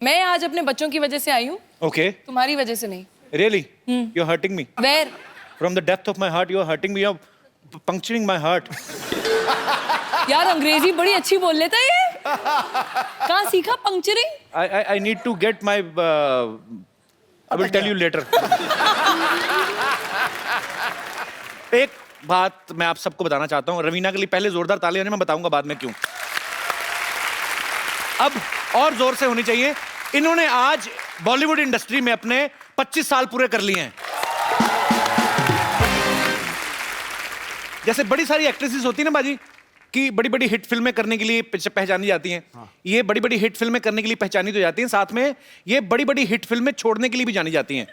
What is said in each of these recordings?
मैं आज अपने बच्चों की वजह से आई हूँ, Okay. तुम्हारी वजह से नहीं। Really? You're hurting me. Where? From the depth of my heart, you're hurting me. You're puncturing my heart. यार अंग्रेजी बड़ी अच्छी बोल लेता है ये। कहाँ सीखा पंक्चरिंग? I need to get my. I will tell you later. एक बात मैं आप सबको बताना चाहता हूँ। रवीना के लिए पहले जोरदार ताली होने, मैं बताऊंगा बाद में क्यों। अब और जोर से होनी चाहिए। इन्होंने आज बॉलीवुड इंडस्ट्री में अपने 25 साल पूरे कर लिए हैं। जैसे बड़ी सारी एक्ट्रेसेस होती है ना बाजी कि बड़ी बड़ी हिट फिल्में करने के लिए पहचानी जाती हैं। ये बड़ी बड़ी हिट फिल्में करने के लिए पहचानी तो जाती हैं, साथ में ये बड़ी बड़ी हिट फिल्में छोड़ने के लिए भी जानी जाती हैं।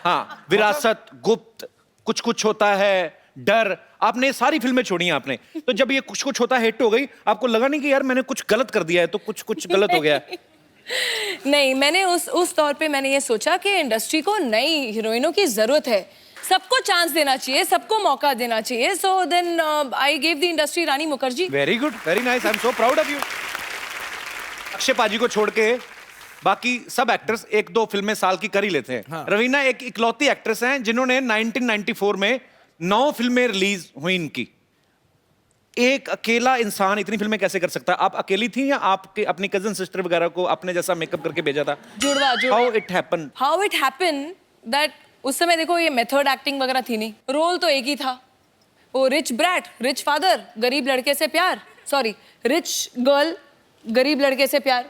हाँ, विरासत, गुप्त, कुछ कुछ होता है, डर, आपने सारी फिल्में छोड़ी हैं आपने। तो जब ये कुछ कुछ होता है हिट हो गई, आपको लगा नहीं कि यार मैंने कुछ गलत कर दिया है, तो कुछ कुछ गलत हो गया है? नहीं, मैंने उस तौर पे मैंने ये सोचा कि इंडस्ट्री को नई हीरोइनों की जरूरत है, सबको चांस देना चाहिए, सबको मौका देना चाहिए। So then I gave the industry Rani Mukherjee. Very good, very nice, I am so proud of you. Akshay paaji को छोड़ के बाकी सब एक्टर्स एक दो फिल्में साल की कर ही लेते हैं। हाँ। रवीना एक इकलौती एक्ट्रेस हैं जिन्होंने 1994 में 9 फिल्में रिलीज हुई इनकी। एक अकेला इंसान इतनी फिल्में कैसे कर सकता है? आप अकेली थी या आपके अपनी कजन सिस्टर वगैरह को अपने जैसा मेकअप करके भेजा था? जुड़वा। हाउ इट हैपन दैट उस समय देखो ये मेथड एक्टिंग वगैरह थी नहीं, रोल तो एक ही था, वो रिच ब्रैट, रिच फादर, गरीब लड़के से प्यार, सॉरी रिच गर्ल, गरीब लड़के से प्यार।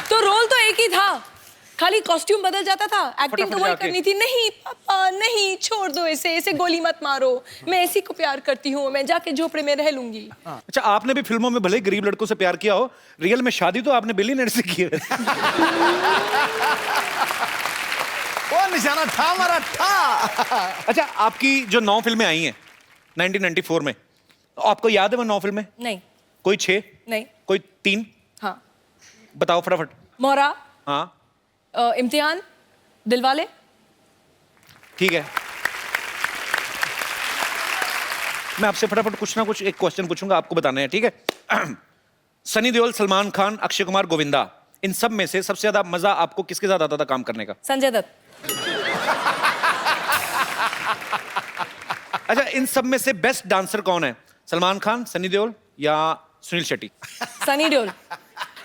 तो रोल तो एक ही था, खाली कॉस्ट्यूम बदल जाता था, एक्टिंग तो वही करनी थी। नहीं पापा नहीं, छोड़ दो इसे गोली मत मारो, मैं इसी को प्यार करती हूँ, मैं जाके झोपड़े में रह लूंगी। अच्छा, आपने भी फिल्मों में भले गरीब लड़कों से प्यार किया हो, रियल में शादी तो आपने बिलियनर से की है। वो निशाना था हमारा था। अच्छा, आपकी जो 9 फिल्में आई हैं 1994 में, तो आपको याद है वो 9 फिल्में? नहीं। कोई 6? नहीं। कोई 3? हाँ। बताओ फटाफट। मोहरा। हाँ। इम्तिहान, दिलवाले। ठीक है, मैं आपसे फटाफट कुछ ना कुछ एक क्वेश्चन पूछूंगा, आपको बताना है, ठीक है? सनी देओल, सलमान खान, अक्षय कुमार, गोविंदा, इन सब में से सबसे ज्यादा मजा आपको किसके साथ आता था काम करने का? संजय दत्त। अच्छा, इन सब में से बेस्ट डांसर कौन है? सलमान खान, सनी देओल या सुनील शेट्टी? सनी देओल।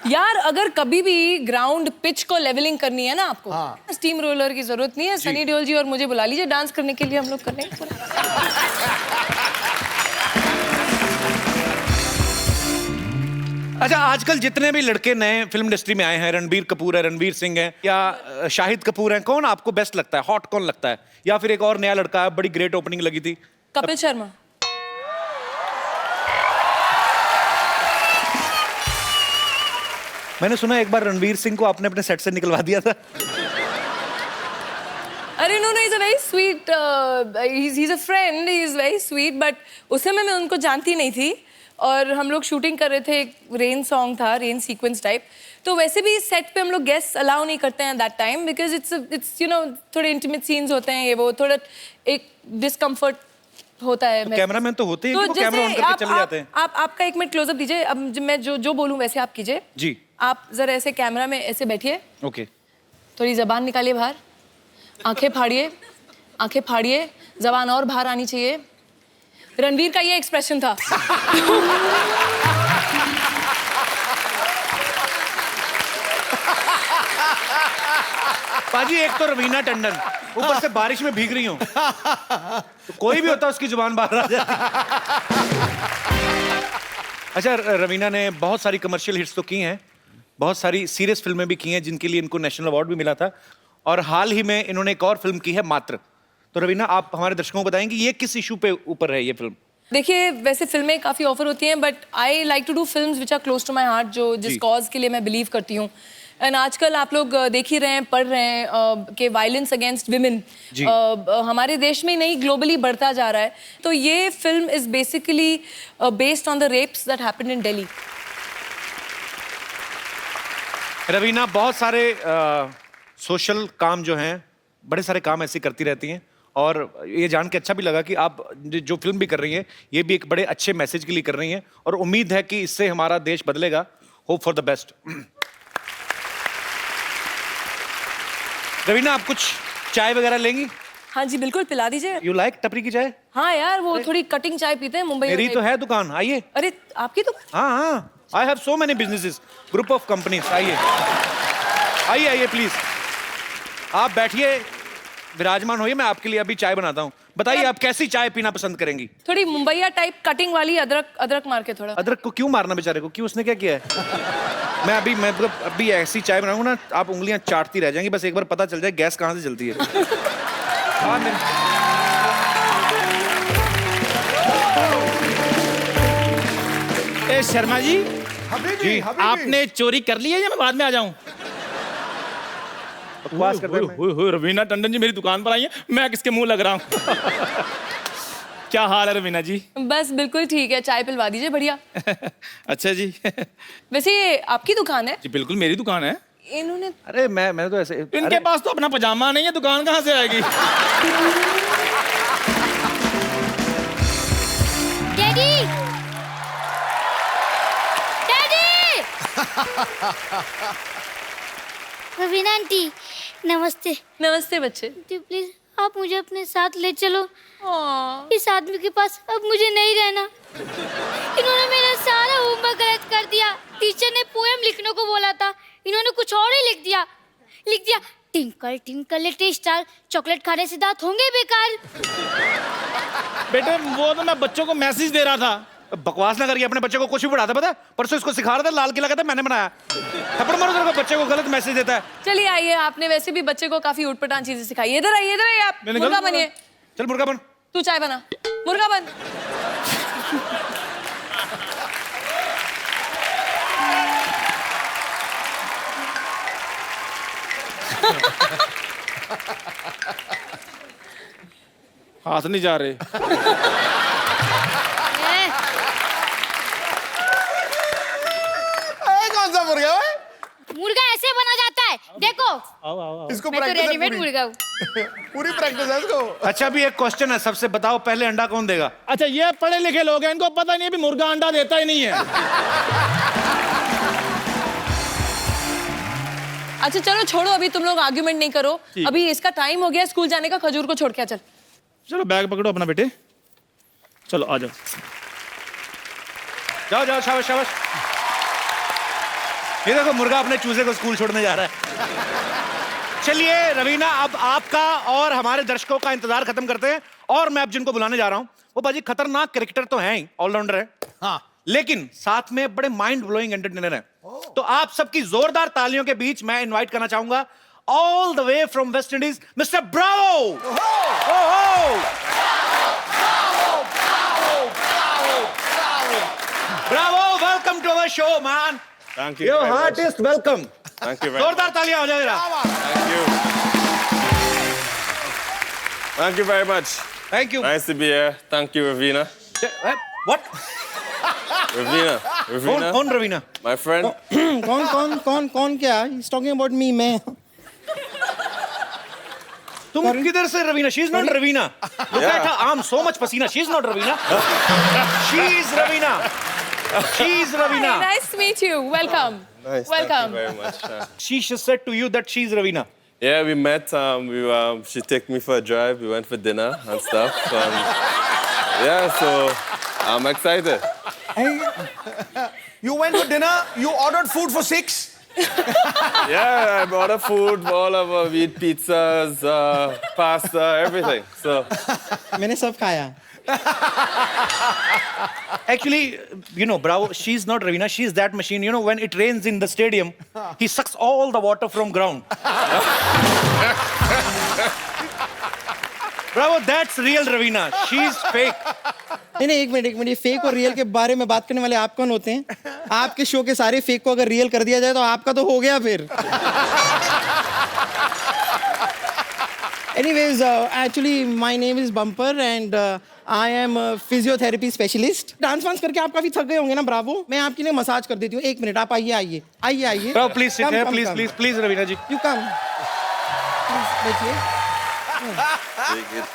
यार अगर कभी भी ग्राउंड पिच को लेवलिंग करनी है ना आपको, स्टीम रोलर की जरूरत नहीं है, सनी देओल जी और मुझे बुला लीजिए डांस करने के लिए, हम लोग कर लेंगे पूरा। अच्छा, आजकल जितने भी लड़के नए फिल्म इंडस्ट्री में आए हैं, रणबीर कपूर है, रणवीर सिंह है या शाहिद कपूर है, कौन आपको बेस्ट लगता है? हॉट कौन लगता है? या फिर एक और नया लड़का है, बड़ी ग्रेट ओपनिंग लगी थी, कपिल शर्मा। मैंने सुना एक बार रणवीर सिंह को आपने अपने सेट से निकलवा दिया था। अरे no, is a very sweet, he is a friend, he is very sweet, but उस समय मैं उनको जानती नहीं थी और हम लोग शूटिंग कर रहे थे, एक रेन सॉन्ग था, रेन सीक्वेंस टाइप। तो वैसे भी सेट पे हम लोग गेस्ट अलाउ नहीं करते हैं that time, because it's you know थोड़े इंटीमेट सीन्स होते हैं, ये वो थोड़ा एक डिस्कम्फर्ट होता है। तो कैमरामैन तो होते हैं कि वो कैमरा ऑन करके चले जाते हैं। आप आपका एक मिनट क्लोजअप दीजिए, अब मैं जो बोलूं वैसे आप कीजिए जी। आप जरा ऐसे कैमरा में ऐसे बैठिए, ओके। थोड़ी जबान निकालिए बाहर, आंखें फाड़िए, जबान और बाहर आनी चाहिए। रणवीर का ये एक्सप्रेशन था। पाजी, एक तो रवीना टंडन, ऊपर से बारिश में भीग रही हूँ, तो कोई भी होता उसकी जुबान बाहर आ जाती। अच्छा, रवीना ने बहुत सारी कमर्शियल हिट्स तो की हैं, बहुत सारी सीरियस फिल्में भी की हैं जिनके लिए इनको नेशनल अवार्ड भी मिला था, और हाल ही में इन्होंने एक और फिल्म की है, मात्र। तो रवीना, आप हमारे दर्शकों को बताएंगे ये किस इशू पे ऊपर है ये फिल्म? देखिए, वैसे फिल्में काफ़ी ऑफर होती हैं, but I like to do films which are close to my heart, जो जिस कॉज के लिए मैं बिलीव करती हूँ। एंड आजकल आप लोग देख ही रहे हैं, पढ़ रहे हैं कि वायलेंस अगेंस्ट विमेन हमारे देश में ही नहीं, ग्लोबली बढ़ता जा रहा है। तो ये film is basically based on the rapes that happened in Delhi. Raveena बहुत सारे सोशल काम जो हैं, बड़े सारे काम ऐसे करती रहती हैं, और ये जान के अच्छा भी लगा कि आप जो फिल्म भी कर रही हैं ये भी एक बड़े अच्छे मैसेज के लिए कर रही हैं, और उम्मीद है कि इससे हमारा देश बदलेगा hope for the best. Raveena, आप कुछ चाय वगैरह लेंगी? हाँ जी बिल्कुल, पिला दीजिए। यू लाइक टपरी की चाय? हाँ यार, वो थोड़ी कटिंग चाय पीते हैं मुंबई मेरी में। तो है दुकान, आइए। अरे आपकी तो। हाँ हाँ, I have so many businesses, group of companies. आइए आइए आइए प्लीज, आप बैठिए, विराजमान होइए, मैं आपके लिए अभी चाय बनाता हूँ। बताइए आप कैसी चाय पीना पसंद करेंगी? थोड़ी मुंबईया टाइप कटिंग वाली, अदरक अदरक मार के थोड़ा। अदरक को क्यों मारना बेचारे को, क्यों, उसने क्या किया है? मैं अभी ऐसी चाय बनाऊंगा ना, आप उंगलियां चाटती रह जाएंगी, बस एक बार पता चल जाए गैस कहाँ से जलती है। हाँ, ए शर्मा जी, हबीबी, हबीबी। आपने चोरी कर ली है या मैं बाद में आ जाऊं? बकवास करते हैं। रवीना टंडन जी मेरी दुकान पर आई है, मैं किसके मुंह लग रहा हूँ? क्या हाल है रवीना जी? बस बिल्कुल ठीक है, चाय पिलवा दीजिए, बढ़िया। अच्छा जी। वैसे ये आपकी दुकान है? जी बिल्कुल मेरी दुकान है। इन्होंने अरे मैं तो ऐसे, इनके पास तो अपना पजामा नहीं है, दुकान कहाँ से आएगी? Daddy, daddy. रवीना आंटी नमस्ते। नमस्ते बच्चे। प्लीज आप मुझे अपने साथ ले चलो। हाँ। इस आदमी के पास अब मुझे नहीं रहना। इन्होंने मेरा सारा होमवर्क गलत कर दिया। टीचर ने पोएम लिखने को बोला था, इन्होंने कुछ और ही लिख दिया। Tinkle tinkle little star, chocolate खाने से दांत होंगे बेकार। बेटे वो तो मैं बच्चों को मैसेज दे रहा था। बकवास ना करिए, अपने बच्चे को कुछ भी पढ़ाता पता है? परसों इसको सिखा रहा था, लाल किला कहता मैंने बनाया। थप्पड़ मारो तेरे को, बच्चे को गलत मैसेज देता है। चलिए आइए, आपने वैसे भी बच्चे को काफी उटपटांग चीजें सिखाई। इधर आइए आप। मैंने मुर्गा गलत बनिए। चल मुर्गा बन। तू चाय बना, मुर्गा बन। हाथ नहीं जा रहे। कौन सा मुर्गा है? मुर्गा ऐसे बना जाता है, देखो। इसको मैं तो प्रैक्टिस है रेडीमेड पूरी। मुर्गा हूँ। पूरी प्रैक्टिस है इसको। अच्छा अभी एक क्वेश्चन है, सबसे बताओ पहले अंडा कौन देगा? अच्छा ये पढ़े लिखे लोग हैं, इनको पता नहीं है भी मुर्गा अंडा देता ही नहीं है। अच्छा चलो छोड़ो, अभी तुम लोग आर्ग्यूमेंट नहीं करो। अभी इसका टाइम हो गया स्कूल जाने का, खजूर को छोड़ के आ, चल। चलो बैग पकड़ो अपना बेटे, चलो आ जाओ। जाओ जाओ, शाबाश शाबाश। ये देखो मुर्गा अपने चूजे को स्कूल छोड़ने जा रहा है। चलिए रवीना, अब आपका और हमारे दर्शकों का इंतजार खत्म करते हैं, और मैं अब जिनको बुलाने जा रहा हूं वो बाजी खतरनाक क्रिकेटर तो हैं ही, ऑलराउंडर है, हाँ। लेकिन साथ में बड़े माइंड ब्लोइंग एंटरटेनर है। तो आप सबकी जोरदार तालियों के बीच मैं इनवाइट करना चाहूंगा all the way from West Indies mister Bravo. Bravo, welcome to our show man. Thank you. Your very much. Heartiest welcome. Thank you very much. जोरदार तालियां हो जाए जरा। Thank you. Thank you very much. Thank you. Nice to be here. Thank you, Ravina. What? Ravina. Ravina. कौन Raveena? My friend. कौन क्या? He's talking about me, मैं। तुम किधर से Raveena? She is not Raveena. Look at her arm, so much पसीना। She is not Raveena, she is Raveena, she is Raveena. Nice to meet you. Welcome. Nice. Welcome. Thank you very much. She just said to you that she is Ravina. Yeah, we met. She took me for a drive. We went for dinner and stuff. Yeah, so I'm excited. You went for dinner. You ordered food for 6. Yeah, I bought food. All of we eat pizzas, pasta, everything. So मैंने सब खाया। Actually, you know, Bravo, she's not Ravina. She's that machine. You know, when it rains in the stadium, he sucks all the water from ground. Bravo, that's real Ravina. She's fake. नहीं एक minute, ये fake और real के बारे में बात करने वाले आप कौन होते हैं? आपके शो के सारे फेक को अगर रियल कर दिया जाए तो आपका तो हो गया फिर। Anyways, actually my name is Bumper and I am a physiotherapy specialist. Dance वांस करके आप काफी थक गए होंगे ना ब्रावो? मैं आपके लिए मसाज कर देती हूँ। एक मिनट, आप आइए। Bravo, please sit here. Please, Ravina ji. You come. Please, बैठिए। take it.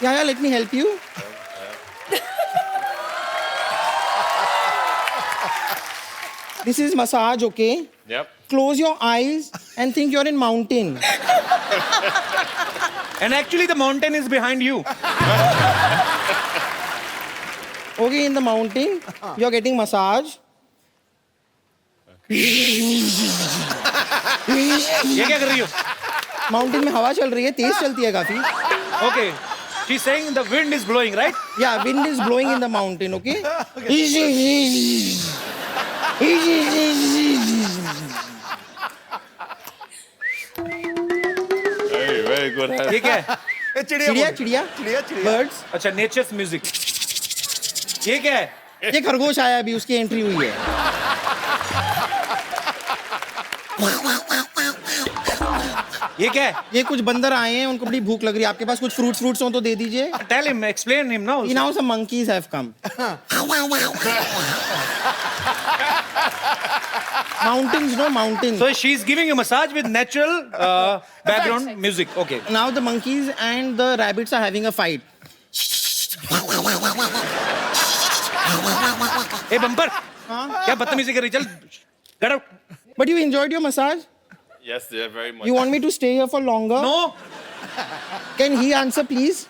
Yeah, let me help you. This is massage, okay? Yep. Close your eyes and think you're in mountain. And actually the mountain is behind you. Okay, in the mountain, you're getting massage. ये क्या कर रही हो? Mountain में हवा चल रही है, तेज चलती है काफी. Okay. She's saying the wind is blowing, right? Yeah, wind is blowing in the mountain, okay? Very, very good. ये क्या है? ए, चिड़िया चिड़िया बोल। चिड़िया चिड़िया चिड़िया birds. अच्छा, nature's music. ये क्या है? ये खरगोश आया अभी, उसकी एंट्री हुई है. ये क्या है? ये कुछ बंदर आए हैं, उनको बड़ी भूख लग रही है. आपके पास कुछ फ्रूट्स हो तो दे दीजिए. Tell him, explain him now. Now some monkeys have come. Mountains, no mountains. So she's giving you massage with natural background music. Okay. Now the monkeys and the rabbits are having a fight. Hey bumper. क्या बदतमीजी कर रही? चल, get out. But you enjoyed your massage? Yes, yeah, very much. You want me to stay here for longer? No. Can he answer, please?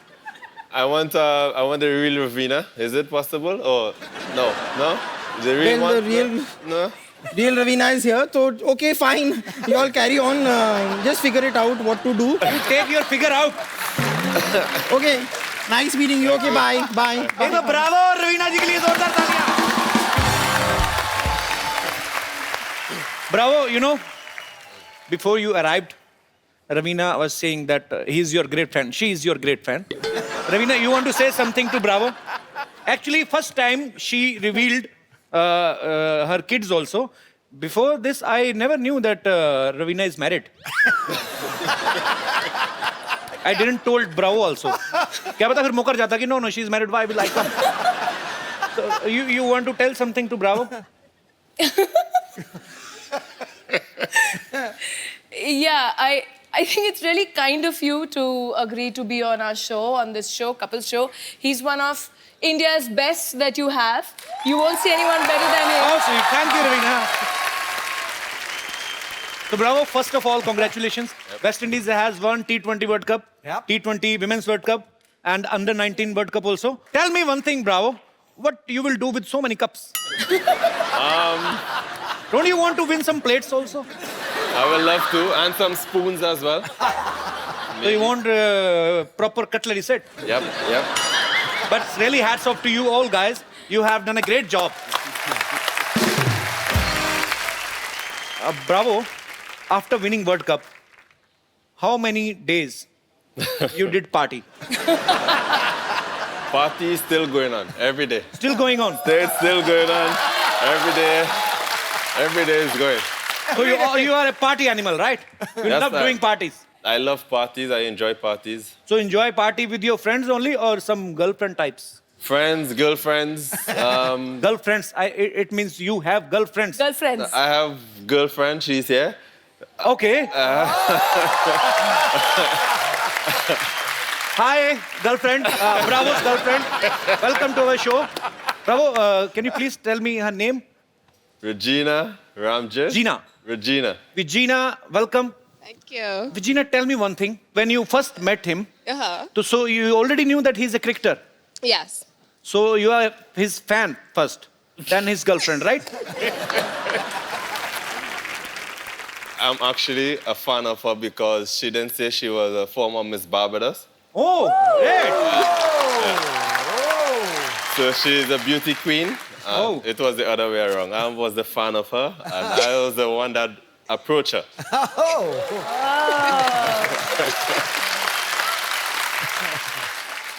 I want the real Ravina. Is it possible? Or no? No? The real Well, one? the real- No? Real Ravina is here, so okay, fine. You all carry on. Just figure it out what to do. You take your figure out. Okay. Nice meeting you. Okay, bye. Bye. एक तो Bravo और रवीना जी के लिए जोरदार तालियां. Bravo, you know, before you arrived, Ravina was saying that he's your great fan. She is your great fan. Ravina, you want to say something to Bravo? Actually, first time she revealed her kids also. Before this, I never knew that Ravina is married. I didn't told Bravo also. क्या पता फिर मुकर जाता कि no, she's married. Why will I come? So you want to tell something to Bravo? Yeah, I think it's really kind of you to agree to be on our show, on this show, Couple Show. He's one of India's best that you have. You won't see anyone better than him. Oh, sweet. Thank you, Ravina. So, Bravo, first of all, congratulations. West Indies has won T20 World Cup, Yep. T20 Women's World Cup, and Under-19 World Cup also. Tell me one thing, Bravo. What you will do with so many cups? Don't you want to win some plates also? I will love to. And some spoons as well. So you want proper cutlery set? Yep, yep. But really hats off to you all guys. You have done a great job. Bravo, after winning World Cup, how many days you did party? Party is still going on every day. Still going on. It's still going on every day. Every day is going. So you are a party animal, right? You Yes, love sir. doing parties. I love parties. I enjoy parties. So enjoy party with your friends only or some girlfriend types? Friends, girlfriends. Girlfriends, it means you have girlfriends. Girlfriends. I have girlfriend. She's here. Okay. Hi, girlfriend. Bravo's girlfriend. Welcome to our show. Bravo, can you please tell me her name? Regina Ramjit. Gina. Regina. Regina, welcome. Thank you. Regina, tell me one thing. When you first met him, Uh-huh. so you already knew that he's a cricketer. Yes. So you are his fan first, then his girlfriend, right? I'm actually a fan of her because she didn't say she was a former Miss Barbados. Oh, great. So she's a beauty queen. Oh. It was the other way around. I was the fan of her, and I was the one that approached her.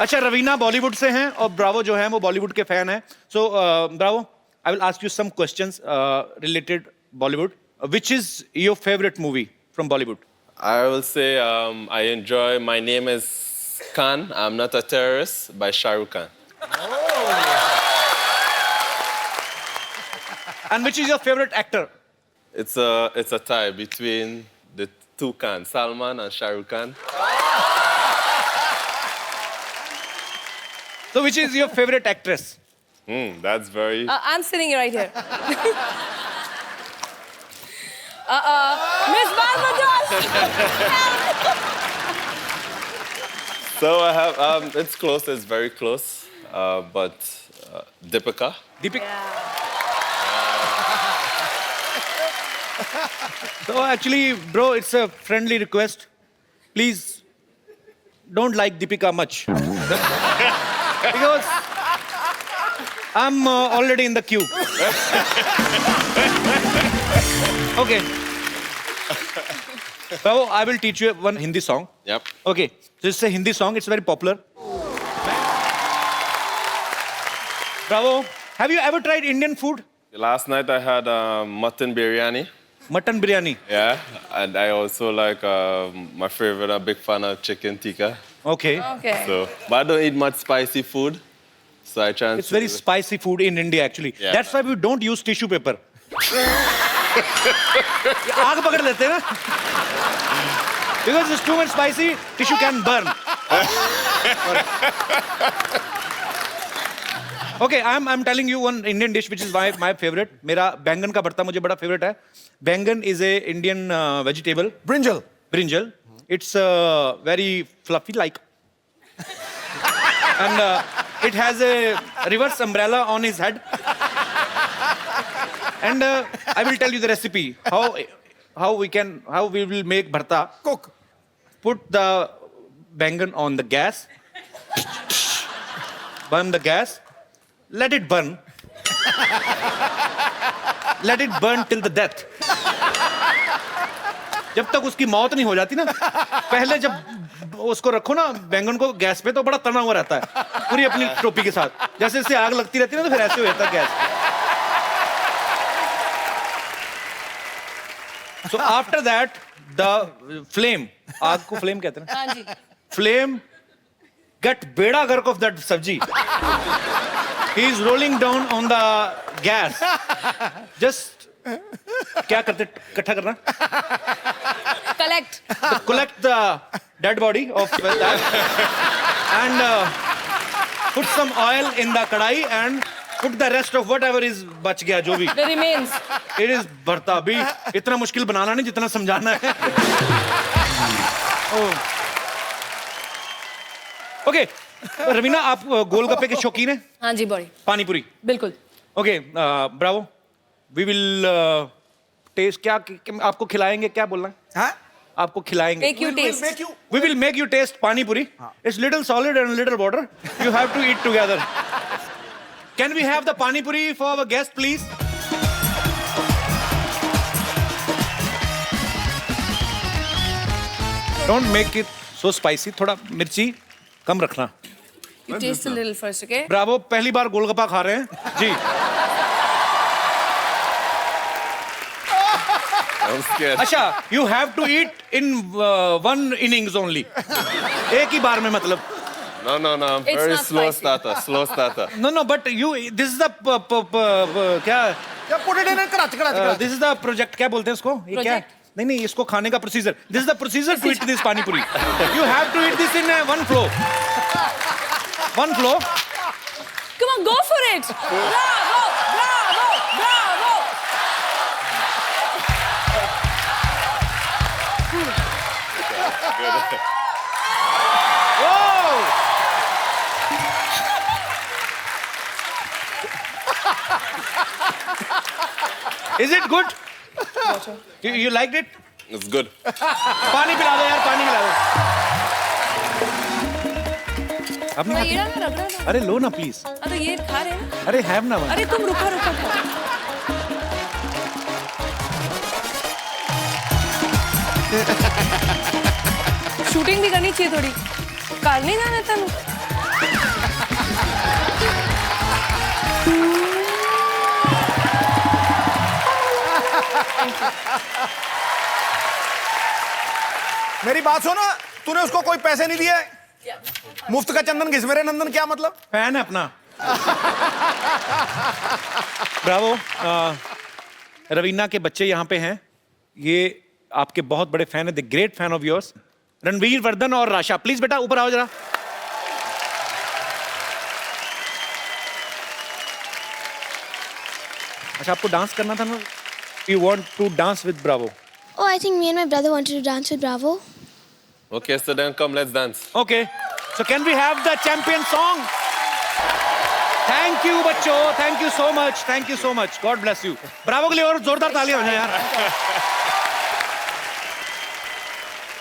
अच्छा रवीना बॉलीवुड से हैं और Bravo जो हैं वो बॉलीवुड के fan हैं so Bravo I will ask you some questions related Bollywood which is your favourite movie from Bollywood I will say I enjoy My Name is Khan, I'm Not a Terrorist by Shah Rukh Khan. And which is your favourite actor It's a tie between the two Khans, Salman and Shah Rukh Khan. So which is your favourite actress That's very. I'm sitting right here. Miss बाल Bajaj. So I have, it's close, it's very close, but Deepika. Deepika. So actually, bro, it's a friendly request. Please don't like Deepika much. Because I'm already in the queue. Okay. Bravo, I will teach you one Hindi song. Yep. Okay. So it's a Hindi song. It's very popular. Bravo. Have you ever tried Indian food? Last night I had mutton biryani. Mutton biryani. Yeah, and I also like my favorite. I'm a big fan of chicken tikka. Okay. Okay. So, but I don't eat much spicy food. So I try. It's very spicy food in India actually. Yeah. That's why we don't use tissue paper. आग पकड़ लेते हैं ना? Because it's too much spicy, tissue can burn. Okay, I'm telling you one Indian dish which is my favorite. मेरा बैंगन का भरता मुझे बड़ा favorite है. बैंगन is a Indian vegetable. Brinjal. Brinjal. It's very fluffy like. And it has a reverse umbrella on his head. And I will tell you the recipe. How we will make bharta. Cook. Put the bangan on the gas. Burn the gas. Let it burn. Let it burn till the death. जब तक उसकी मौत नहीं हो जाती ना, पहले जब उसको रखो ना बैंगन को गैस पे तो बड़ा तना हुआ रहता है पूरी अपनी टोपी के साथ. जैसे इससे आग लगती रहती है ना तो फिर ऐसे हो जाता है gas. So after that, the flame, आग को flame कहते हैं ना? हाँ जी. Flame get beda gark of that sabji. He is rolling down on the gas. Just क्या करते इकट्ठा करना? Collect the dead body of that and put some oil in the kadai and put the rest of whatever is बच गया जो भी. The remains. It is भरता भी इतना मुश्किल बनाना नहीं जितना समझाना है. ओके रवीना आप गोलगप्पे के शौकीन हैं? हाँ जी बॉडी. पानी पूरी. बिल्कुल. Okay bravo. We will test क्या आपको खिलाएंगे क्या बोलना है? हाँ? आपको खिलाएंगे. Make you taste. We will make you taste pani puri. It's little solid and little water. You have to eat together. Can we have the pani puri for our guest, please? Don't make it so spicy. थोड़ा मिर्ची कम रखना. You taste a little first, okay? Bravo पहली बार गोलगप्पा खा रहे हैं जी. I'm scared. अच्छा, you have to eat in one innings only. एक ही बार में मतलब. No, I'm It's very not slow spicy. starter. No, but you. This is the क्या? Yeah, put it in and karachi. This is the project. क्या बोलते हैं इसको? ये क्या? Project? नहीं इसको खाने का procedure. This is the procedure to eat this pani puri. You have to eat this in one flow. One flow. Come on, go for it. Bravo, bravo, bravo. Is it good? You liked it? It's good. पानी पिला दो यार पानी पिला दो. आपने थोड़ा खाती? ये डालना रगड़ा ना. अरे लो ना प्लीज. हाँ तो ये खा रहे हैं ना. अरे हैव ना. अरे तुम रुका रुका खा. शूटिंग भी करनी चाहिए थोड़ी. कार नहीं जाना था. मेरी बात सुनो, तूने उसको कोई पैसे नहीं दिए? मुफ्त का चंदन घिस मेरे नंदन क्या मतलब? फैन है अपना. ब्रावो. रवीना के बच्चे यहाँ पे हैं. ये आपके बहुत बड़े फैन है. The great fan of yours. Ranveer Vardhan और राशा. प्लीज बेटा ऊपर आओ जरा. अच्छा आपको डांस करना था ना. you want to dance with Bravo? Oh, I think me and my brother wanted to dance with Bravo. Okay, so then come, let's dance. Okay. So can we have the champion song? Thank you, बच्चों. Thank you so much. Thank you so much. God bless you. Bravo के लिए और जोरदार तालियां हो जाए यार.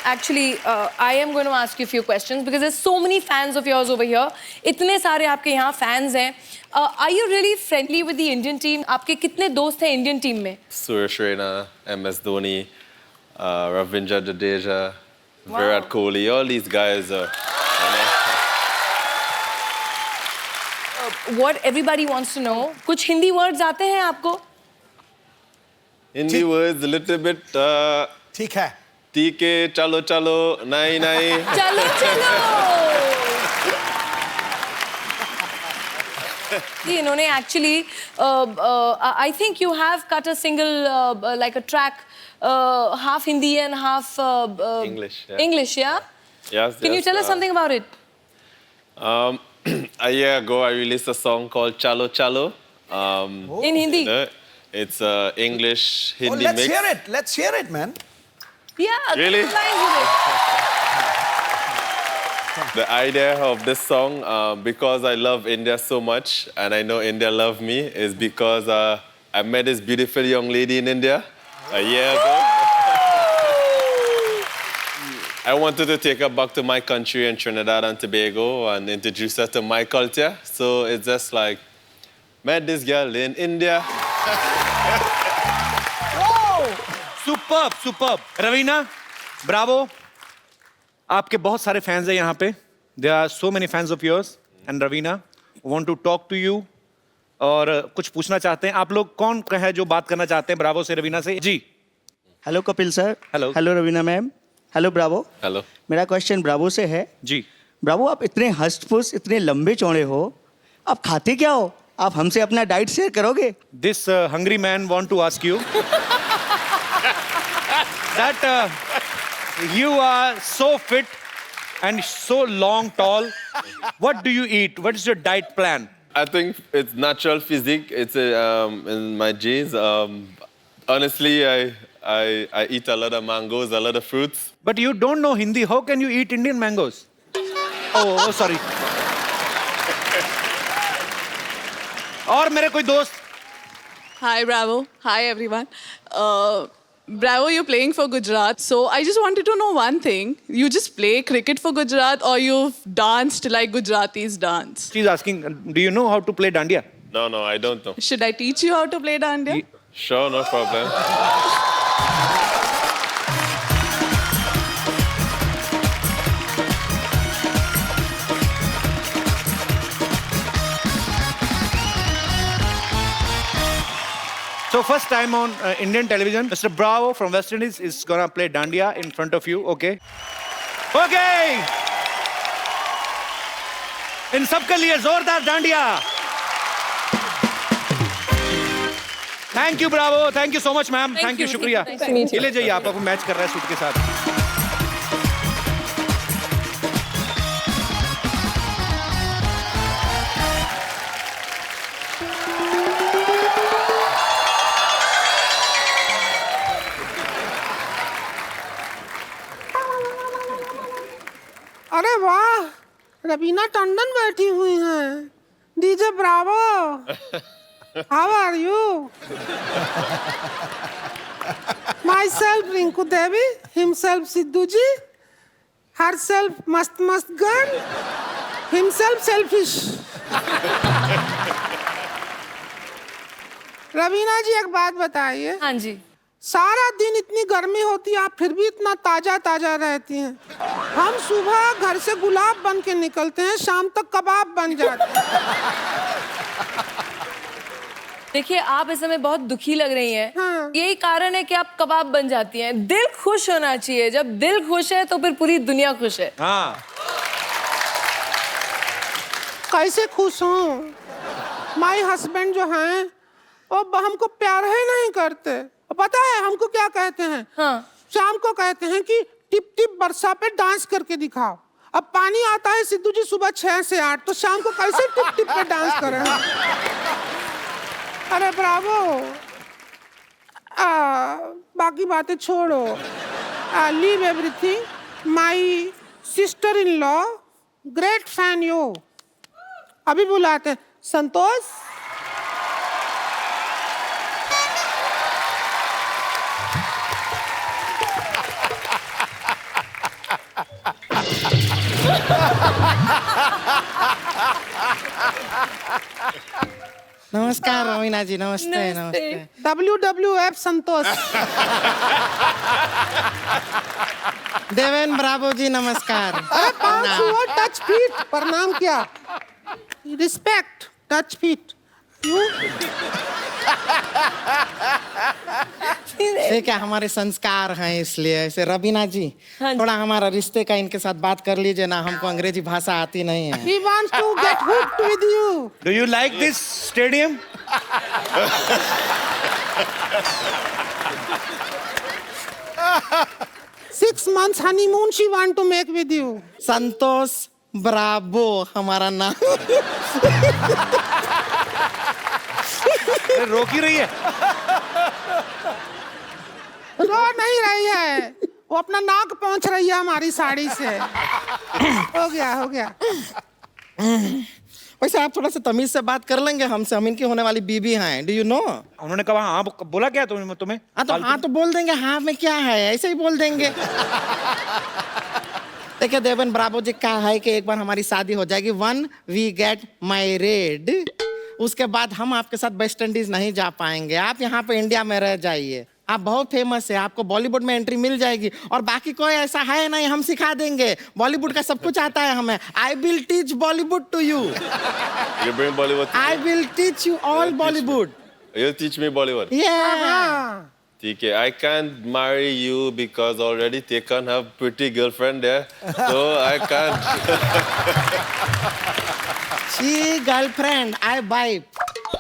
Actually, I am going to ask you a few questions because there's so many fans of yours over here. इतने सारे आपके यहाँ fans हैं. Are you really friendly with the Indian team? आपके कितने दोस्त हैं Indian team में? Suresh Raina, MS Dhoni, Ravindra Jadeja, Virat Kohli, all these guys are. What everybody wants to know. कुछ हिंदी words आते हैं आपको? Hindi words a little bit. ठीक है. ठीक है, चलो चलो, नहीं नहीं. चलो चलो. इन्होंने actually, I think you have cut a single like a track, half Hindi and half English, yeah. English, yeah. Yes. Can you tell us something about it? A year ago, I released a song called Chalo Chalo. In Hindi? You know, it's English Oh, Hindi let's mix. hear it. Let's hear it, man. Yeah. Really? couple lines with it. The idea of this song, because I love India so much, and I know India love me, is because I met this beautiful young lady in India a year ago. I wanted to take her back to my country in Trinidad and Tobago and introduce her to my culture. So it's just like, met this girl in India. Superb, superb. Raveena, Bravo. आपके बहुत सारे fans हैं यहाँ पे. There are so many fans of yours. And Ravina, want to talk to you. और कुछ पूछना चाहते हैं. आप लोग कौन है जो बात करना चाहते हैं Bravo से, रवीना से? जी. Hello Kapil sir. Hello. Hello Raveena ma'am. Hello Bravo. Hello. मेरा क्वेश्चन ब्रावो से है. जी. ब्रावो, आप इतने हष्ट-पुष्ट, इतने लंबे चौड़े हो, आप खाते क्या हो? आप हमसे अपना डाइट शेयर करोगे? This hungry man want to ask you that you are so fit and so long, tall. What do you eat? What is your diet plan? I think it's natural physique. It's in my genes. Honestly, I eat a lot of mangoes, a lot of fruits. But you don't know Hindi. How can you eat Indian mangoes? Oh, sorry. और मेरे कोई दोस्त? Hi, Bravo. Hi, everyone. Bravo, you're playing for Gujarat. So I just wanted to know one thing. You just play cricket for Gujarat or you've danced like Gujaratis dance? She's asking, do you know how to play dandiya? No, I don't know. Should I teach you how to play dandiya? Sure, no problem. So first time on Indian television, Mr. Bravo from West Indies is gonna play dandiya in front of you, okay? Okay! इन सबके लिए जोरदार dandiya. Thank you, Bravo. Thank you so much, ma'am. Thank you, शुक्रिया. Nice to meet you. ये ले जाइए, आपको match कर रहा है सूट के साथ. अरे वाह, रवीना टंडन बैठी हुई हैं. D J bravo, how are you? My self Rinku Devi, himself Sidhu ji, her self मस्त मस्त girl, himself selfish. Raveena ji, एक बात बताइए. हाँ जी. सारा दिन इतनी गर्मी होती है, आप फिर भी इतना ताजा ताजा रहती हैं. हम सुबह घर से गुलाब बन के निकलते हैं, शाम तक कबाब बन जाते हैं. देखिए, आप इस समय बहुत दुखी लग रही हैं. हाँ. यही कारण है कि आप कबाब बन जाती हैं. दिल खुश होना चाहिए. जब दिल खुश है तो फिर पूरी दुनिया खुश है. हाँ. कैसे खुश हूँ? माई हस्बैंड जो हैं वो हमको प्यार ही नहीं करते. पता है हमको क्या कहते हैं? हाँ. शाम को कहते हैं कि टिप टिप बरसा पे डांस करके दिखाओ. अब पानी आता है सिद्धू जी सुबह 6 से 8, तो शाम को कैसे टिप टिप पे डांस करें? अरे ब्रावो, बाकी बातें छोड़ो. Leave everything. My sister-in-law, great fan you. अभी बुलाते हैं. संतोष. नमस्कार रवीना जी, नमस्ते नमस्ते. WWF संतोष. देवेन ब्रावो जी नमस्कार. अरे 5 टच फीट. प्रणाम क्या? रिस्पेक्ट. Touch feet. ये क्या हमारे संस्कार हैं, इसलिए ऐसे. रवीना जी थोड़ा हमारा रिश्ते का इनके साथ बात कर लीजिए ना, हमको अंग्रेजी भाषा आती नहीं है. He wants to get hooked with you. Do you like this stadium? 6 months honeymoon she want to make with you. Santosh Bravo हमारा नाम. रोक ही रही है. रो नहीं रही है, वो अपना नाक पहुंच रही है हमारी साड़ी से. हो गया. वैसे आप थोड़ा सा तमीज से बात कर लेंगे हमसे, हम इनकी होने वाली बीबी हैं. Do you know? उन्होंने कहा हाँ. बोला क्या तुम्हें? हाँ तो बोल देंगे हाँ में क्या है, ऐसे ही बोल देंगे. देखिए देवेन ब्रावो जी, क्या है कि एक बार हमारी शादी हो जाएगी, वन वी गेट मैरिड, उसके बाद हम आपके साथ वेस्ट इंडीज नहीं जा पाएंगे. आप यहाँ पे इंडिया में रह जाइए. आप बहुत फेमस है, आपको बॉलीवुड में एंट्री मिल जाएगी. और बाकी कोई ऐसा है नहीं, हम सिखा देंगे. बॉलीवुड का सब कुछ आता है हमें. I will teach Bollywood to you. You bring Bollywood. I will teach you all Bollywood. You teach me Bollywood. Yeah. ठीक है. I can't marry you because already Tekan have pretty girlfriend there, so I can't. She girlfriend, I wife.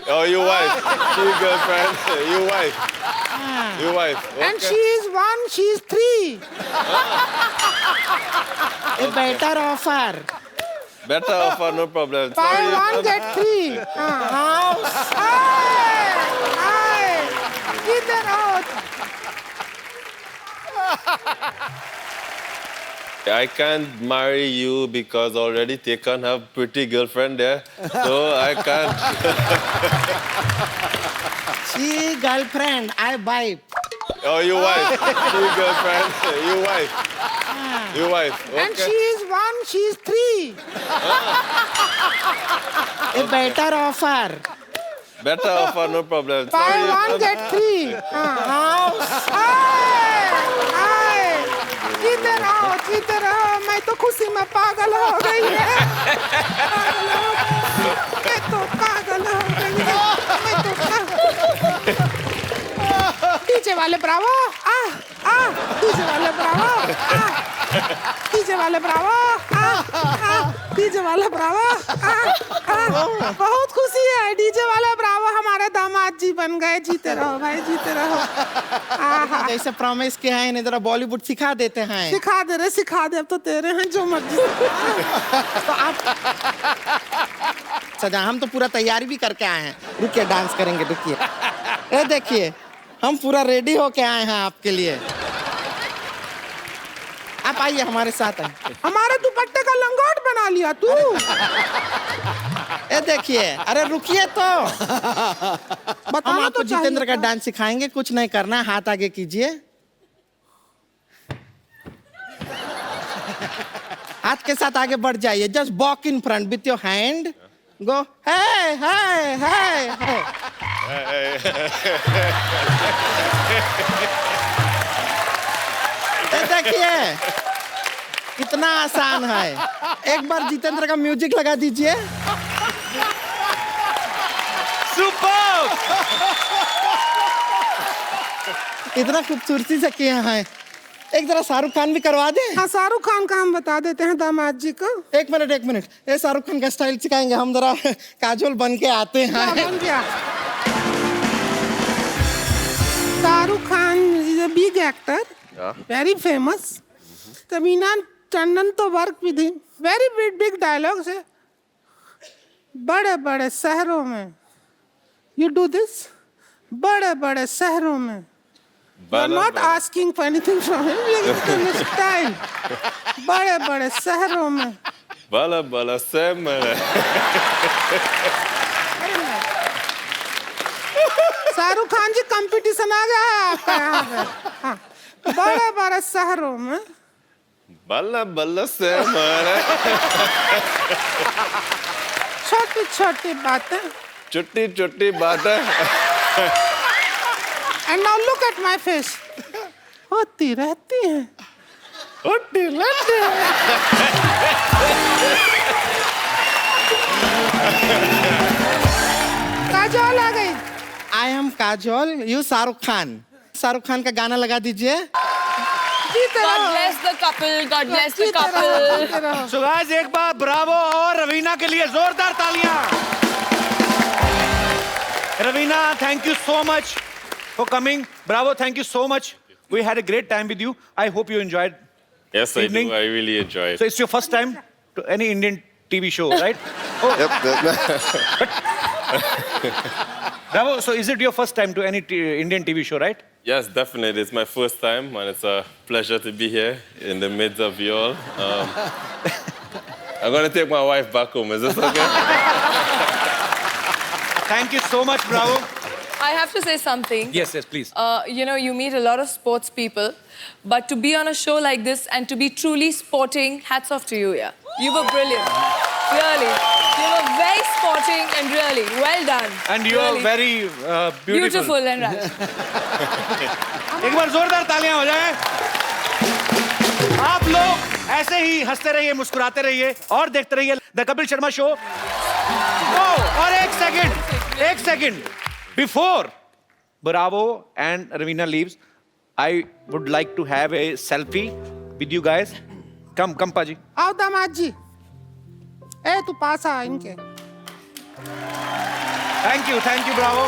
Oh, you wife. She girlfriend. You wife. You wife. Okay. And she is 1, she is 3. A better offer. Better offer, no problem. Buy Sorry. 1 get 3. House. इधर आओ. I can't marry you because already Tekan have pretty girlfriend there, so I can't. She girlfriend, I wife. Oh, you wife. She girlfriend. You wife. You wife. Okay. And she is 1, she is 3. A better offer. Better offer, no problem. Buy Sorry. 1 get 3. House. इधर आओ. मैं तो खुशी में पागल हो गई है. मैं तो पागल हो गई है. डीजे वाले ब्रावो. डीजे वाले ब्रावो. डीजे वाले ब्रावो. डीजे वाले ब्रावो. बहुत खुशी है. डीजे वाले ब्रावो हमारे दामाद जी बन गए. जीते रहो भाई, जीते रहो. जैसे प्रॉमिस किया है इन्हें जरा बॉलीवुड सिखा देते हैं. सिखा दे. अब तो तेरे हैं जो मर्जी. तो आप सजा, हम तो पूरा तैयारी भी करके आए हैं. रुकिए, डांस करेंगे. रुकिए, ये देखिए हम पूरा रेडी होके आए हैं आपके लिए. आप आइए हमारे साथ. हमारे दुपट्टे का लंगोट बना लिया तू. ये देखिए. अरे रुकिए तो. हम आपको जितेंद्र का चाहिए डांस सिखाएंगे. कुछ नहीं करना है, हाथ आगे कीजिए. हाथ के साथ आगे बढ़ जाइए. Just walk in front with your hand. Go. देखिए कितना आसान है. एक बार जितेंद्र का म्यूजिक लगा दीजिए. सुपर. इतना खूबसूरती से किए हैं. एक जरा शाहरुख खान भी करवा दे. हाँ, शाहरुख खान का हम बता देते हैं दामाद जी को. एक मिनट. ये शाहरुख खान का स्टाइल सिखाएंगे हम. जरा काजोल बन के आते हैं. बन गया. Shahrukh Khan is a big actor, very famous. Tamina Tandon to work with him. Very big dialogues है. बड़े बड़े शहरों में यू डू दिस. बड़े बड़े शहरों में You're not asking for anything from him. You're in his style. बड़े-बड़े शहरों में. Bala bala semana. Shahrukh Khan ji competition आ गया है आपका यहाँ पे. हाँ. बड़े-बड़े शहरों में. Bala bala semana. छोटी-छोटी बातें. Chutti chutti bateं. And now look at my face. होती रहती हैं. होती रहती हैं. काजोल आ गई. I am Kajol, you Shahrukh Khan. Shahrukh Khan का गाना लगा दीजिए. जीते God रहो. bless the couple. God bless the जीते रहो, couple. जीते रहो. सो गाइस एक बार ब्रावो और रवीना के लिए जोरदार तालियां. Raveena, thank you so much for coming. Bravo, thank you so much. We had a great time with you. I hope you enjoyed. Yes, Evening. I do. I really enjoy it. So it's your first time to any Indian TV show, right? Oh, Bravo. So is it your first time to any Indian TV show, right? Yes, definitely. It's my first time, and it's a pleasure to be here in the midst of you all. I'm going to take my wife back home. Is this okay? Thank you so much, Bravo. I have to say something. Yes, yes, please. You know, you meet a lot of sports people, but to be on a show like this and to be truly sporting, hats off to you, yeah. You were brilliant. Really. You were very sporting and really well done. And you really. are very beautiful. Beautiful and right. एक बार जोरदार तालियां हो जाएं. आप लोग ऐसे ही हंसते रहिए, मुस्कुराते रहिए और देखते रहिए द कपिल शर्मा शो. और एक second. Before Bravo and Ravina leaves, I would like to have a selfie with you guys. Come, Paji. आओ दामाद जी. ए तू पास आ इनके. Thank you, Bravo.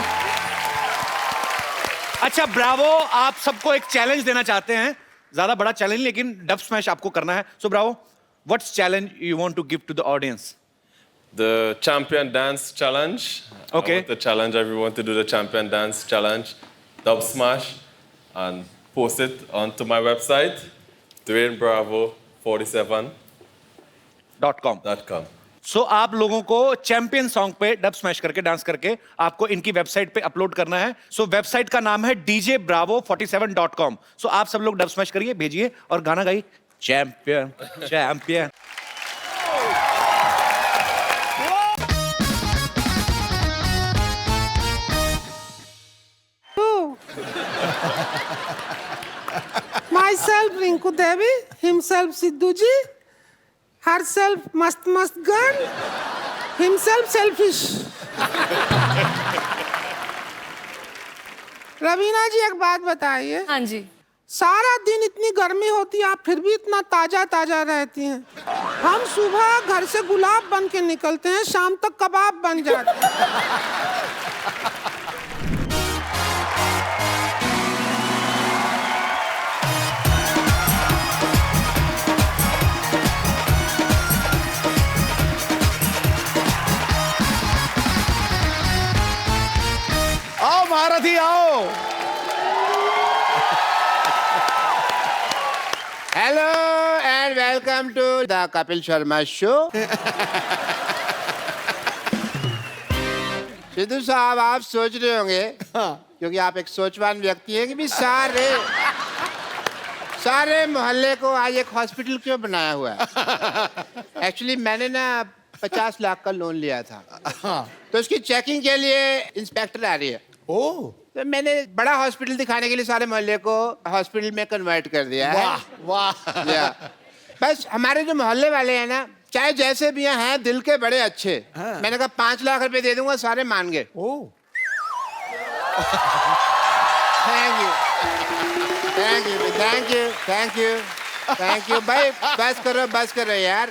अच्छा, Bravo, आप सबको एक चैलेंज देना चाहते हैं. ज्यादा बड़ा चैलेंज लेकिन डब स्मैश आपको करना है. So Bravo, what's challenge you want to give to the audience? The champion dance challenge. Okay. I want to challenge everyone to do the champion dance challenge, dub smash, and post it onto my website, DwayneBravo47.com. So आप लोगों को champion song पे dub smash करके dance करके आपको इनकी website पे upload करना है. सो वेबसाइट का नाम है djbravo47.com. सो आप सब लोग डब स्मैश करिए, भेजिए और गाना गाइए. Champion champion. Myself Rinku Devi, himself Sidhu ji, herself mast girl, himself selfish. Raveena ji एक बात बताइए. हाँ जी. सारा दिन इतनी गर्मी होती है, आप फिर भी इतना ताजा ताजा रहती हैं. हम सुबह घर से गुलाब बन के निकलते हैं, शाम तक कबाब बन जाते हैं. आओ महारथी आओ. Hello and welcome to the Kapil Sharma show. Sidhu साहब, आप सोच रहे होंगे क्योंकि आप एक सोचवान व्यक्ति हैं कि भी सारे मोहल्ले को आज एक हॉस्पिटल क्यों बनाया हुआ है. एक्चुअली मैंने ना 50 लाख का लोन लिया था, तो उसकी चेकिंग के लिए इंस्पेक्टर आ रही है. तो मैंने बड़ा हॉस्पिटल दिखाने के लिए सारे मोहल्ले को हॉस्पिटल में कन्वर्ट कर दिया है. वाह. बस हमारे जो मोहल्ले वाले हैं ना, चाहे जैसे भी हैं, दिल के बड़े अच्छे. मैंने कहा 5 लाख रुपए दे दूंगा, सारे मान गए. थैंक यू भाई. बस करो यार.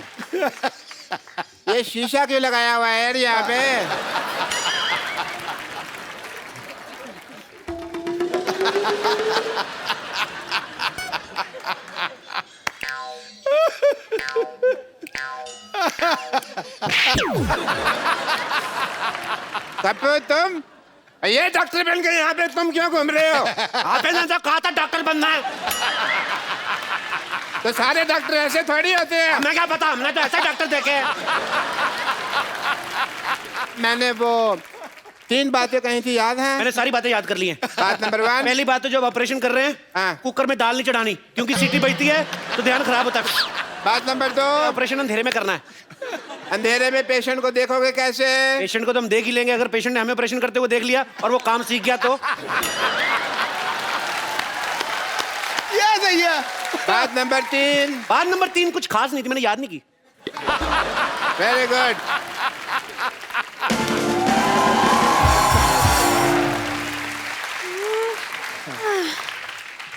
ये शीशा क्यों लगाया हुआ है यार यहाँ पे. कपू, तुम ये डॉक्टर बन के यहाँ पे तुम क्यों घूम रहे हो? आपने ना कहा था डॉक्टर बनना है। तो सारे डॉक्टर ऐसे थोड़ी होते हैं। हमें क्या पता, हमने तो ऐसा डॉक्टर देखे हैं। मैंने वो 3 बातें कही थी, याद है? मैंने सारी बातें याद कर ली हैं। बात नंबर 1, पहली बात तो जब ऑपरेशन कर रहे हैं, हाँ। कुकर में दाल नहीं चढ़ानी, क्योंकि सीटी बजती है तो ध्यान खराब होता है। बात नंबर 2, ऑपरेशन अंधेरे में करना है। अंधेरे में पेशेंट को देखोगे कैसे? पेशेंट को तो हम देख ही लेंगे, अगर पेशेंट ने हमें ऑपरेशन करते हुए देख लिया और वो काम सीख गया तो। ये सही है। बात नंबर 3, बात नंबर 3 कुछ खास नहीं थी, मैंने याद नहीं की। Very good.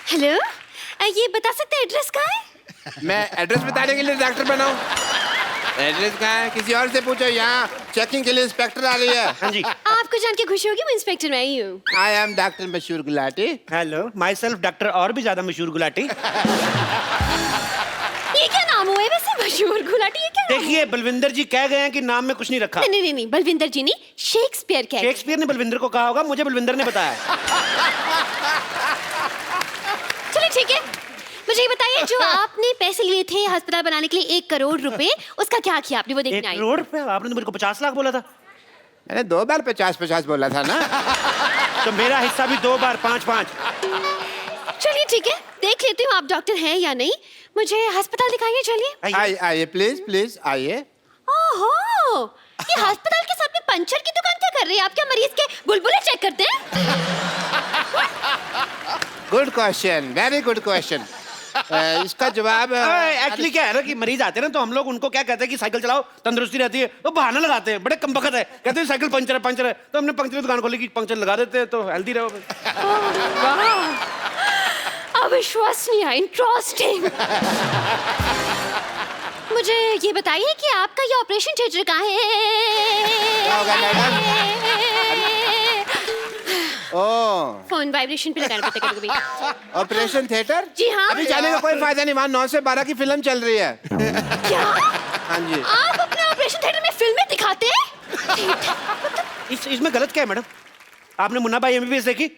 हेलो, ये बता सकते हैं एड्रेस कहाँ है? मैं एड्रेस बताने के लिए डॉक्टर बना हूँ। एड्रेस कहाँ है? किसी और से पूछो। यहाँ चेकिंग के लिए इंस्पेक्टर आ रही है। हाँ जी। आपको जान के खुशी होगी, मैं इंस्पेक्टर मैं ही हूँ। आई एम डॉक्टर मशहूर Gulati. Hello, my self doctor और भी ज्यादा मशहूर गुलाटी। ये क्या नाम हुआ है वैसे, मशहूर गुलाटी? ये क्या नाम देखिए, बलविंदर जी कह गए हैं कि नाम में कुछ नहीं रखा। नहीं, बलविंदर जी नहीं, शेक्सपियर कह। शेक्सपियर ने बलविंदर को कहा होगा, मुझे बलविंदर ने बताया। चलिए ठीक है, मुझे ये बताइए, जो आपने पैसे लिए थे अस्पताल बनाने के लिए 1 करोड़ रुपए, उसका क्या किया आपने? वो देखने 1 आई। करोड़ रुपए? आपने तो मेरे को 50 लाख बोला था। मैंने 2 बार 50-50 बोला था ना। तो मेरा हिस्सा भी 2 बार 5-5। चलिए ठीक है, देख लेती हूँ आप डॉक्टर हैं या नहीं। मुझे अस्पताल दिखाइए, चलिए। आइए प्लीज प्लीज आइए। ओहो, ये अस्पताल के साथ में पंचर की दुकान क्या कर रही है? आप क्या मरीज के बुलबुले चेक करते हैं? Good question, very good question. इसका जवाब एक्चुअली क्या है ना कि मरीज आते हैं ना, तो हम लोग उनको क्या कहते हैं कि साइकिल चलाओ, तंदुरुस्ती रहती है। वो बहाना लगाते हैं, बड़े कमबख्त है, कहते हैं साइकिल पंचर है। तो हमने पंचर की दुकान खोली कि पंचर लगा देते हैं तो हेल्दी रहो। अविश्वसनीय, इंटरेस्टिंग। मुझे ये बताइए कि आपका ये ऑपरेशन थिएटर कहाँ है? होगा मैडम? फोन वाइब्रेशन पे लगाना पड़ता है कभी। Operation theatre? जी हाँ। अभी जाने का कोई फायदा नहीं, वहाँ 9 से 12 की फिल्म चल रही है। क्या? हाँ जी। आप अपने ऑपरेशन थिएटर में फिल्में दिखाते हैं? इसमें गलत क्या है मैडम? आपने मुन्ना भाई एमबीबीएस देखी?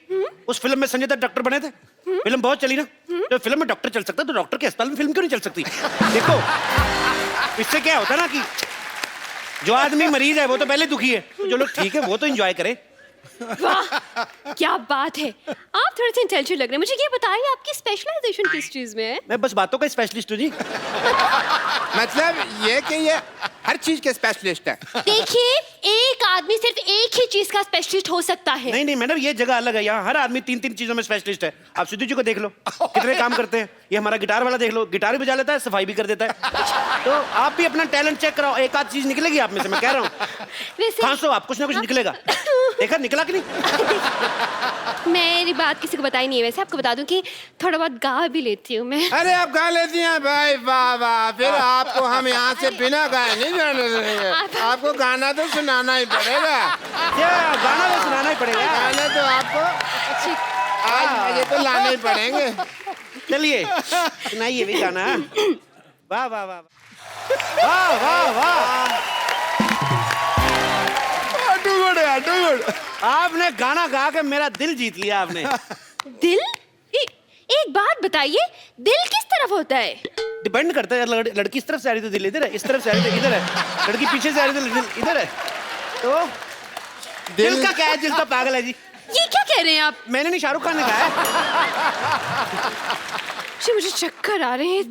उस फिल्म में संजय दत्त डॉक्टर बने थे, फिल्म बहुत चली ना। तो फिल्म में डॉक्टर चल सकता है तो डॉक्टर के अस्पताल में फिल्म क्यों नहीं चल सकती? देखो, इससे क्या होता है ना कि जो आदमी मरीज है वो तो पहले दुखी है, तो जो लोग ठीक है वो तो एंजॉय करे। वाह, क्या बात है, आप थोड़े से इंटेलिजेंट लग रहे हैं। मुझे ये बताइए, आपकी स्पेशलाइजेशन किस चीज में है? मैं बस बातों का स्पेशलिस्ट हूँ जी। मतलब ये कि ये हर चीज के स्पेशलिस्ट है। देखिए, एक आदमी सिर्फ एक ही चीज का स्पेशलिस्ट हो सकता है। नहीं मैडम, ये जगह अलग है, यहाँ हर आदमी 3-3 चीजों में स्पेशलिस्ट है। आप सिद्धू जी को देख लो, कितने काम करते हैं। ये हमारा गिटार वाला देख लो, गिटार भी बजा लेता है, सफाई भी कर देता है। तो आप भी अपना टैलेंट चेक कराओ, एक आध चीज निकलेगी आप में से, मैं कह रहा हूँ। खांसो आप, कुछ ना कुछ निकलेगा। देखा निकला कि नहीं? मेरी बात किसी को बताई नहीं है। वैसे आपको बता दूं कि थोड़ा बहुत गा भी लेती हूँ मैं। अरे आप गा लेती हैं भाई, वाह वाह। फिर आपको हम यहाँ से बिना गाए नहीं जाने देंगे। आपको गाना तो सुनाना ही पड़ेगा। क्या गाना तो सुनाना ही पड़ेगा? गाना तो आपको आज मजे तो लाने ही पड़ेंगे। चलिए सुनाइए भी गाना। वाह वाह वाह वाह वाह वाह, आपने गाना गा के मेरा दिल जीत लिया आपने। दिल? एक बात बताइए, दिल किस तरफ होता है? डिपेंड करता है, लड़की इस तरफ से आ रही तो दिल इधर है, इस तरफ से आ रही तो इधर है, लड़की पीछे से आ रही तो दिल इधर है। तो दिल का क्या है? दिल तो पागल है जी। ये क्या कह रहे हैं आप? मैंने नहीं, शाहरुख खान ने कहा है। मुझे चक्कर आ रहे हैं।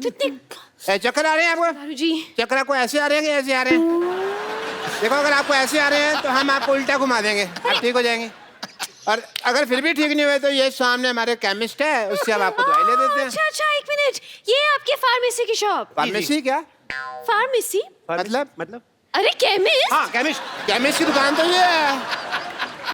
चक्कर आ रहे हैं आपको? जी। चक्कर आपको ऐसे आ रहे हैं कि ऐसे आ रहे हैं? देखो, अगर आपको ऐसे आ रहे हैं तो हम आपको उल्टा घुमा देंगे, आप ठीक हो जाएंगे। और अगर फिर भी ठीक नहीं हुए तो ये सामने हमारे केमिस्ट है, उससे हम आपको दवाई ले देते हैं। अच्छा, 1 मिनट, ये आपके फार्मेसी की शॉप? फार्मेसी क्या? फार्मेसी मतलब? अरे केमिस्ट। हाँ केमिस्ट। केमिस्ट की दुकान तो ये है।